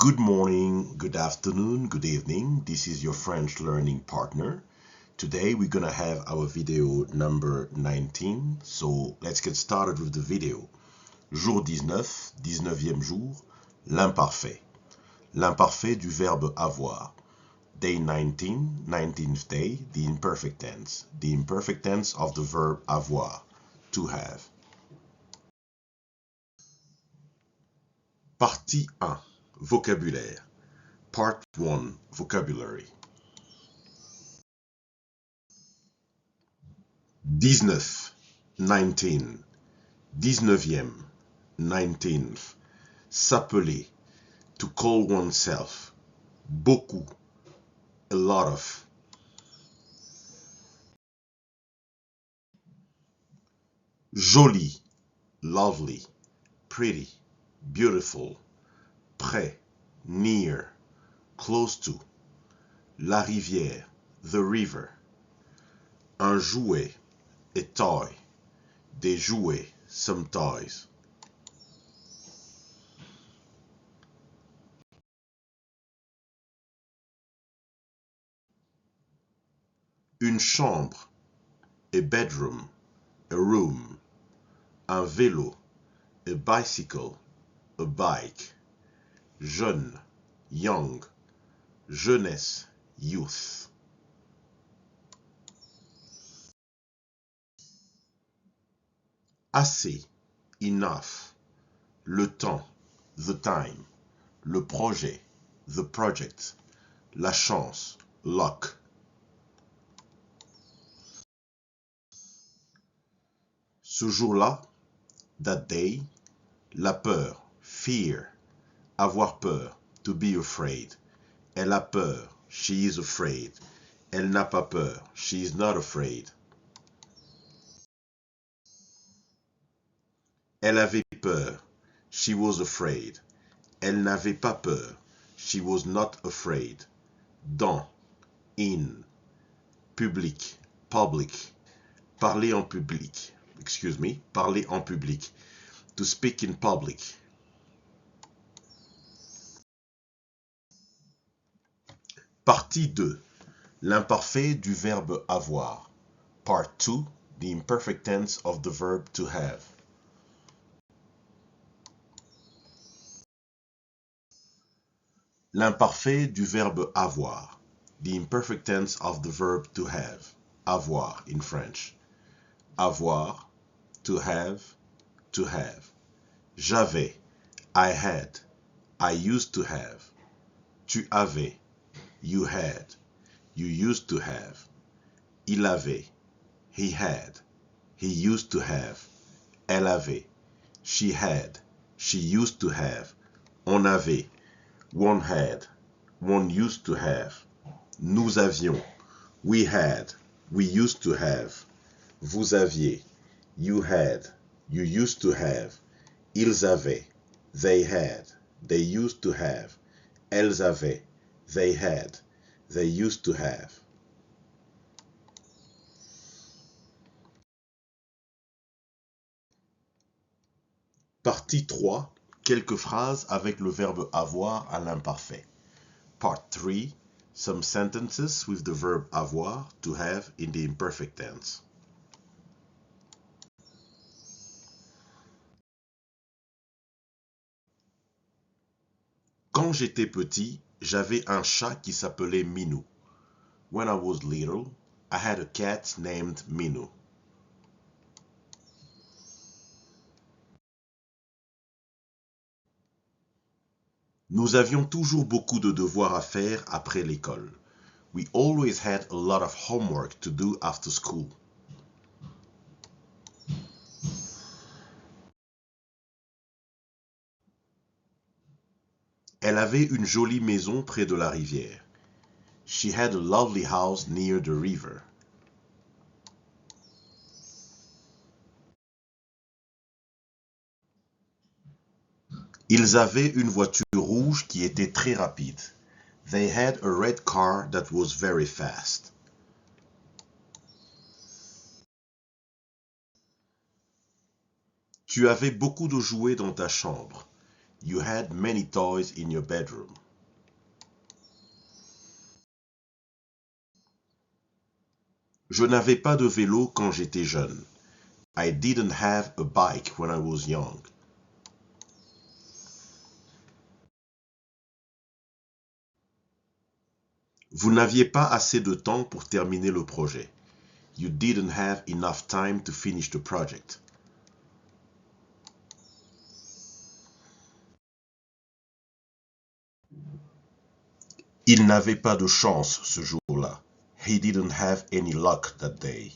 Good morning, good afternoon, good evening. This is your French learning partner. Today we're gonna have our video number 19. So let's get started with the video. Jour 19, 19e jour, l'imparfait. L'imparfait du verbe avoir. Day 19, 19th day, the imperfect tense. The imperfect tense of the verb avoir, to have. Partie 1. Vocabulaire. Part 1. Vocabulary. 19, 19. 19e, 19th. S'appeler, to call oneself. Beaucoup, a lot of. Joli, lovely, pretty, beautiful. Près, near, close to. La rivière, the river. Un jouet, a toy. Des jouets, some toys. Une chambre, a bedroom, a room. Un vélo, a bicycle, a bike. Jeune, young. Jeunesse, youth. Assez, enough. Le temps, the time. Le projet, the project. La chance, luck. Ce jour-là, that day. La peur, fear. Avoir peur, to be afraid. Elle a peur, she is afraid. Elle n'a pas peur, she is not afraid. Elle avait peur, she was afraid. Elle n'avait pas peur, she was not afraid. Dans, in. Public, public. Parler en public. Excuse me, parler en public. To speak in public. Partie 2. L'imparfait du verbe avoir. Part 2. The imperfect tense of the verb to have. L'imparfait du verbe avoir. The imperfect tense of the verb to have. Avoir in French. Avoir, to have, to have. J'avais, I had, I used to have. Tu avais, you had, you used to have. Il avait, he had, he used to have. Elle avait, she had, she used to have. On avait, one had, one used to have. Nous avions, we had, we used to have. Vous aviez, you had, you used to have. Ils avaient, they had, they used to have. Elles avaient, they had, they used to have. Partie 3. Quelques phrases avec le verbe avoir à l'imparfait. Part 3. Some sentences with the verb avoir, to have, in the imperfect tense. Quand j'étais petit, j'avais un chat qui s'appelait Minou. When I was little, I had a cat named Minou. Nous avions toujours beaucoup de devoirs à faire après l'école. We always had a lot of homework to do after school. Elle avait une jolie maison près de la rivière. She had a lovely house near the river. Ils avaient une voiture rouge qui était très rapide. They had a red car that was very fast. Tu avais beaucoup de jouets dans ta chambre. You had many toys in your bedroom. Je n'avais pas de vélo quand j'étais jeune. I didn't have a bike when I was young. Vous n'aviez pas assez de temps pour terminer le projet. You didn't have enough time to finish the project. Il n'avait pas de chance ce jour-là. He didn't have any luck that day.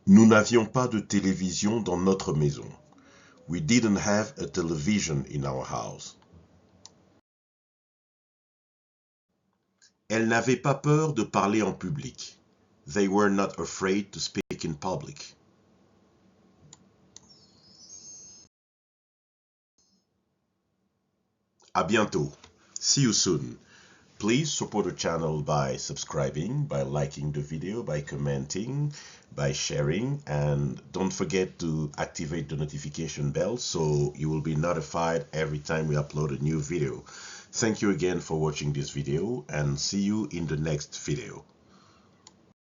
Nous n'avions pas de télévision dans notre maison. We didn't have a television in our house. Elles n'avaient pas peur de parler en public. They were not afraid to speak in public. À bientôt. See you soon. Please support the channel by subscribing, by liking the video, by commenting, by sharing, and don't forget to activate the notification bell so you will be notified every time we upload a new video. Thank you again for watching this video and see you in the next video.